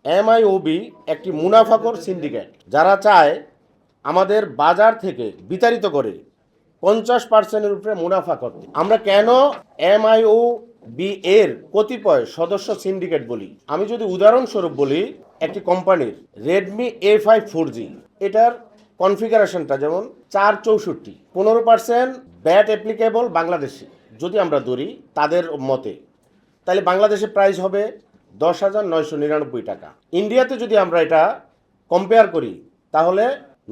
এমআইওবি একটি মুনাফাখোর সিন্ডিকেট, যারা চায় আমাদের বাজার থেকে বিতাড়িত করে 50%-এর উপরে মুনাফা করতে। আমরা কেন এমআইওবি এর কতিপয় সদস্য সিন্ডিকেট বলি? আমি যদি উদাহরণস্বরূপ বলি, একটি কোম্পানির রেডমি A5 4G, এটার কনফিগারেশনটা যেমন 464, 15% ব্যাট অ্যাপ্লিকেবল বাংলাদেশে যদি আমরা ধরি তাদের মতে, তাহলে বাংলাদেশের প্রাইস হবে 10,999 টাকা। ইন্ডিয়াতে যদি আমরা এটা কম্পেয়ার করি তাহলে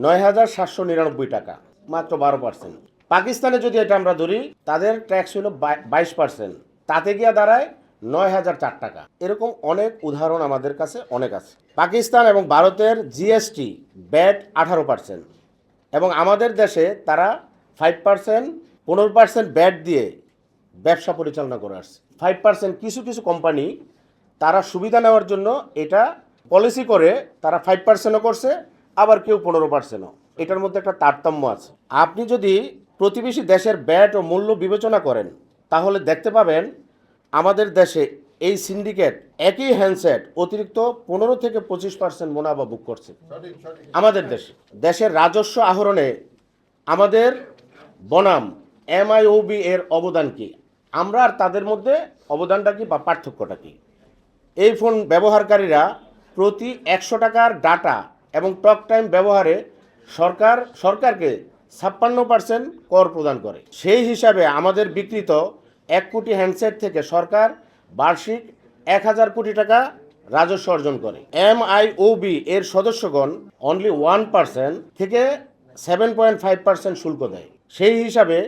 9,799 টাকা, মাত্র 12%। পাকিস্তানে যদি এটা আমরা ধরি, তাদের ট্যাক্স হলো 22%, তাতে গিয়ে দাঁড়ায় 9,004 টাকা। এরকম অনেক উদাহরণ আমাদের কাছে অনেক আছে। পাকিস্তান এবং ভারতের জিএসটি ব্যাট 18%, এবং আমাদের দেশে তারা 5%, 15% ব্যাট দিয়ে ব্যবসা পরিচালনা করে আসছে। 5% কিছু কিছু কোম্পানি তারা সুবিধা নেওয়ার জন্য এটা পলিসি করে তারা 5%ও করছে, আবার কেউ 15%ও। এটার মধ্যে একটা তারতম্য আছে। আপনি যদি প্রতিবেশী দেশের ব্যাট ও মূল্য বিবেচনা করেন তাহলে দেখতে পাবেন আমাদের দেশে এই সিন্ডিকেট একই হ্যান্ডসেট অতিরিক্ত 15 থেকে 25% মুনাফা বুক করছে। আমাদের দেশের রাজস্ব আহরণে আমাদের বনাম এমআইওবি এর অবদান কি, আমরা আর তাদের মধ্যে অবদানটা কি বা পার্থক্যটা কি? এই ফোন ব্যবহারকারীরা প্রতি 100 টাকার ডাটা এবং টক টাইম ব্যবহারে সরকারকে 56% কর প্রদান করে। সেই হিসাবে আমাদের বিক্রিত 1 কোটি হ্যান্ডসেট থেকে সরকার বার্ষিক 1,000 কোটি টাকা রাজস্ব অর্জন করে। এমআইওবি এর সদস্যগণ অনলি 1% থেকে 7.5% শুল্ক দেয়। সেই হিসাবে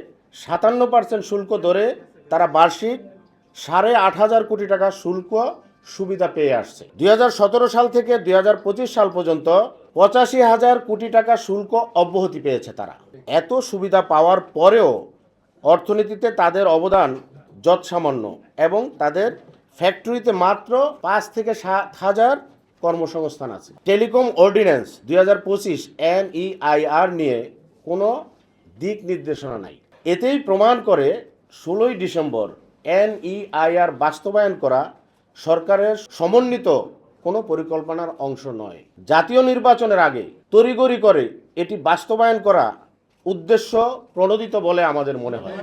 57% শুল্ক ধরে তারা বার্ষিক 8,500 কোটি টাকা শুল্ক সুবিধা পেয়ে আসছে। 2017 সাল থেকে 2025 সাল পর্যন্ত 85,000 কোটি টাকা শুল্ক অব্যাহতি পেয়েছে তারা। এত সুবিধা পাওয়ার পরেও অর্থনীতিতে তাদের অবদান যৎসামান্য, এবং তাদের ফ্যাক্টরিতে মাত্র 5 থেকে 7,000 কর্মসংস্থান আছে। টেলিকম অর্ডিন্যান্স 2025 NEIR নিয়ে কোনো দিক নির্দেশনা নাই। এতেই প্রমাণ করে 16ই ডিসেম্বর NEIR বাস্তবায়ন করা সরকারের সমন্বিত কোনো পরিকল্পনার অংশ নয়। জাতীয় নির্বাচনের আগে তড়িঘড়ি করে এটি বাস্তবায়ন করা উদ্দেশ্য প্রণোদিত বলে আমাদের মনে হয়।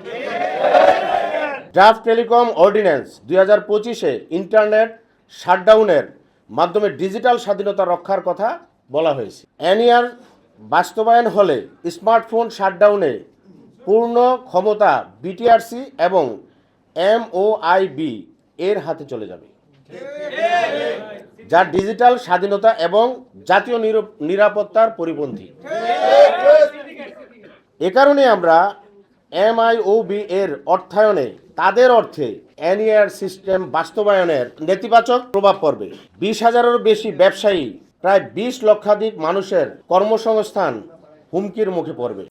ড্রাফট টেলিকম অর্ডিন্যান্স 2025-এ ইন্টারনেট শাটডাউনের মাধ্যমে ডিজিটাল স্বাধীনতা রক্ষার কথা বলা হয়েছে। NEIR বাস্তবায়ন হলে স্মার্টফোন শাটডাউনে পূর্ণ ক্ষমতা বিটিআরসি এবং MOIB এর হাতে চলে যাবে, যা ডিজিটাল স্বাধীনতা এবং জাতীয় নিরাপত্তার পরিপন্থী। এ কারণে আমরা এমআইওবি এর অর্থায়নে তাদের অর্থে NEIR সিস্টেম বাস্তবায়নের নেতিবাচক প্রভাব পড়বে। 20,000-এরও বেশি ব্যবসায়ী, প্রায় 20 লক্ষাধিক মানুষের কর্মসংস্থান হুমকির মুখে পড়বে।